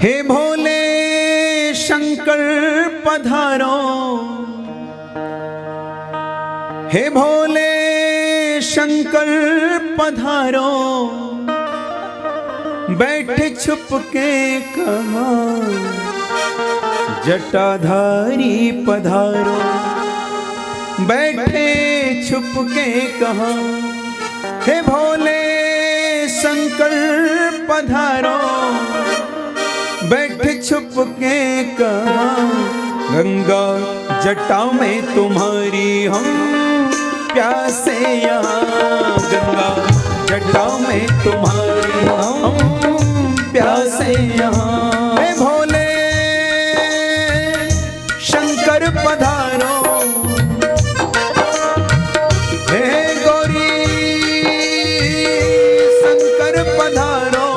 हे भोले शंकर पधारो, हे भोले शंकर पधारो, बैठे छुप के कहाँ जटाधारी पधारो, बैठे छुप के कहाँ हे भोले शंकर पधारो, बैठे छुप के कहाँ गंगा जटा में तुम्हारी हम प्यासे यहाँ, गंगा जटा में तुम्हारी हम प्यासे यहाँ। हे भोले शंकर पधारो, हे गौरी शंकर पधारो,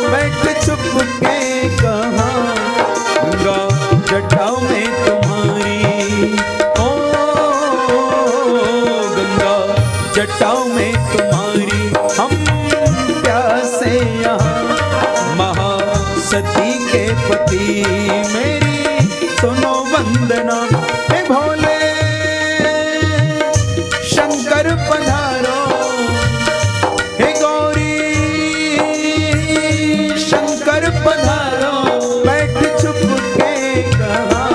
बैठ छुप के कहाँ गंगा जटा में तुम्हारी, ओ गंगा जटा में तुम्हारी हम प्यासे यहाँ। महासती के पति मेरी सुनो वंदना, हे भोले शंकर पधारो, हे गौरी शंकर पधारो, बैठ छुप के कहाँ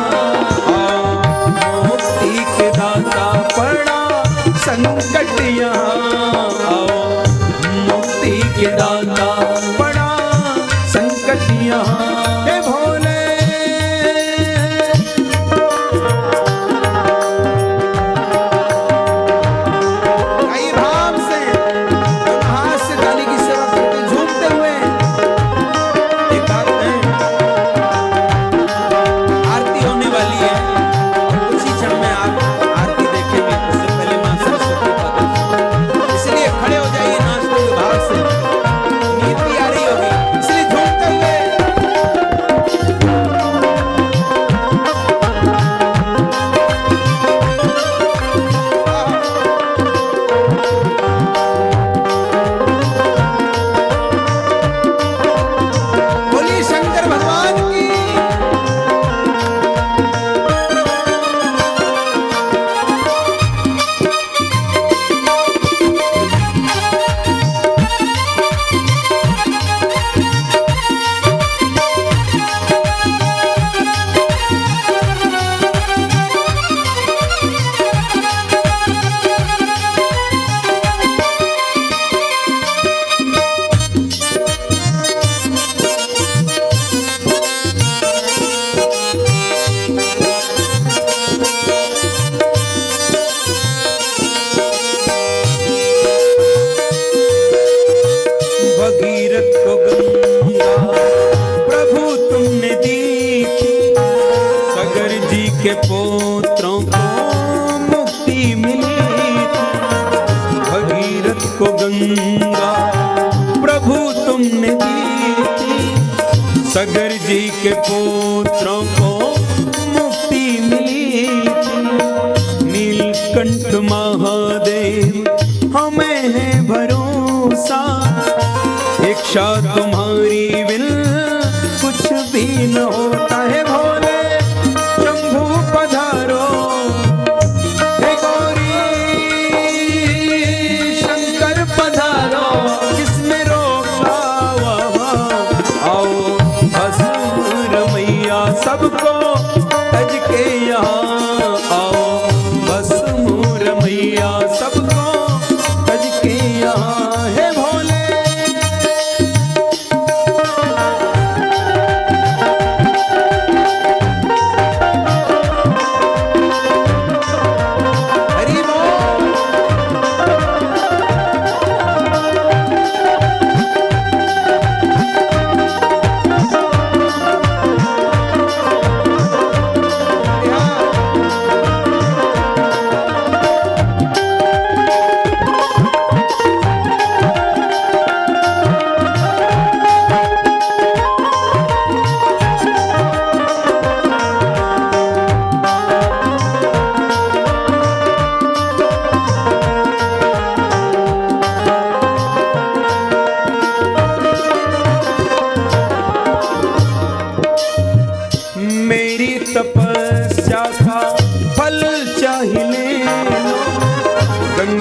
मुक्ति के दाता पड़ा संकट यहाँ, आओ मुक्ति के दाता पड़ा संकट यहाँ। हे भोले कई भाव से हाथ से डाली की सेवा करते झूमते हुए एक बात है, आरती होने वाली है, कुछ ही क्षण में आप आरती देखेंगे। उससे पहले मां सरस्वती का दर्शन, इसलिए खड़े हो जाइए नाचते हुए भाव से, नींद भी आ रही होगी इसलिए झूमते हुए। बोलिए शंकर भगवान की। भगीरथ को गंगा प्रभु तुमने दी थी, सागर जी के पोत्रों को मुक्ति मिली थी। भगीरथ को गंगा प्रभु तुमने दी थी, सागर जी के पोत्रों को मुक्ति मिली थी। नीलकंठ महादेव हमें है भरोसा, इच्छा तुम्हारी बिन कुछ भी न होता है। भोले शंभू पधारो, हे गौरी शंकर पधारो, किसमें रोका वहाँ आओ भस्म रमैया सबको तज के यहाँ, आओ भस्म रमैया सबको तज के यहाँ। हे भोले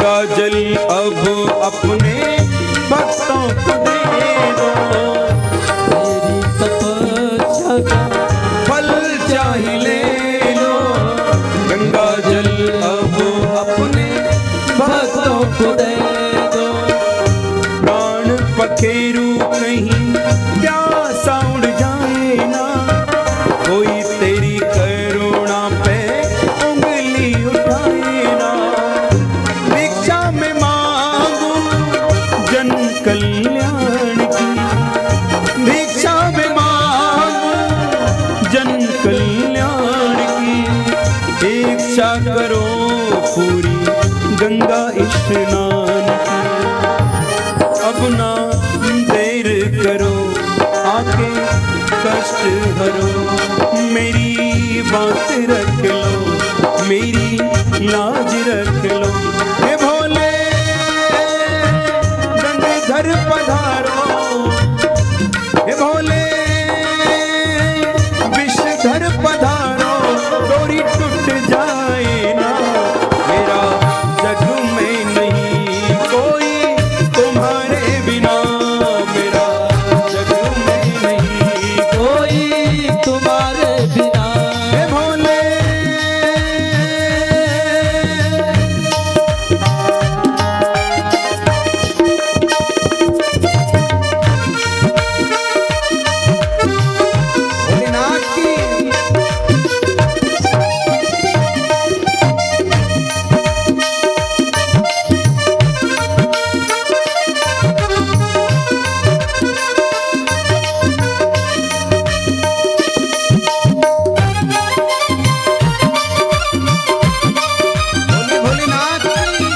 गंगा जल अब अपने भक्तों को दे दो, तेरी तपस्या का फल चाहे ले लो। गंगा जल अब अपने भक्तों को दे दो। प्राण पखेरु कहीं प्यासा उड़ जाए ना, कोई तेरी करुणा पे उंगली उठाए ना। भिक्षा में मांगू जन कल्याण की, भिक्षा में मांगू जन कल्याण की। इच्छा करो पूरी गंगा स्नान की, अब ना देर करो आके कष्ट हरो। मेरी बात रख लो, मेरी लाज रख लो। हे भोले गंगाधर पधारो, हे भोले विषधर पधारो। डोरी टूट जाए ना मेरा जग में नहीं कोई तुम्हारे बिना, मेरा जग में नहीं कोई तुम्हारे बिना। हे भोले भोलेनाथ की भोलेनाथ की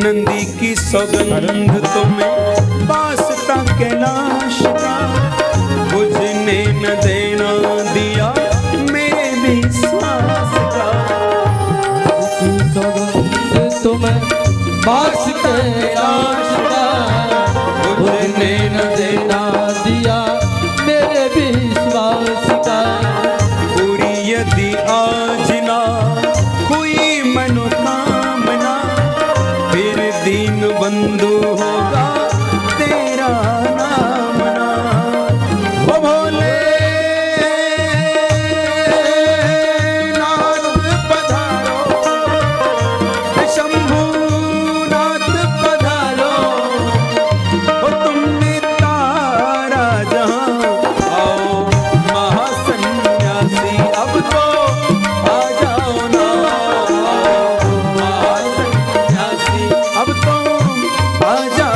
नंदी की सौगंध तुम्हें वास्ता कैलाश का, बुझने न देना दिया मेरे विश्वास का। तुम्हें बास कैलाश का, बुझने न देना दिया मेरे विश्वास का। पूरी यदि आज ना कोई मनोकामना, फिर दीन बंधु होगा तेरा नाम ना। ओ भोले नाथ पधारो, शंभुनाथ पधारो। ओ तुमने तारा जहां, आओ महासन्यासी अब तो आ जाओ ना। आओ महासन्यासी अब तो आ जाओ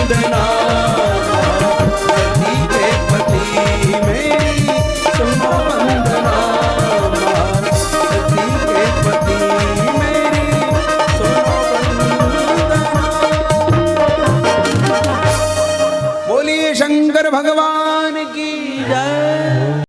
वंदना सती के पति मेरी सुनो वंदना सती के पति मेरी सुनो वंदना। बोलिए शंकर भगवान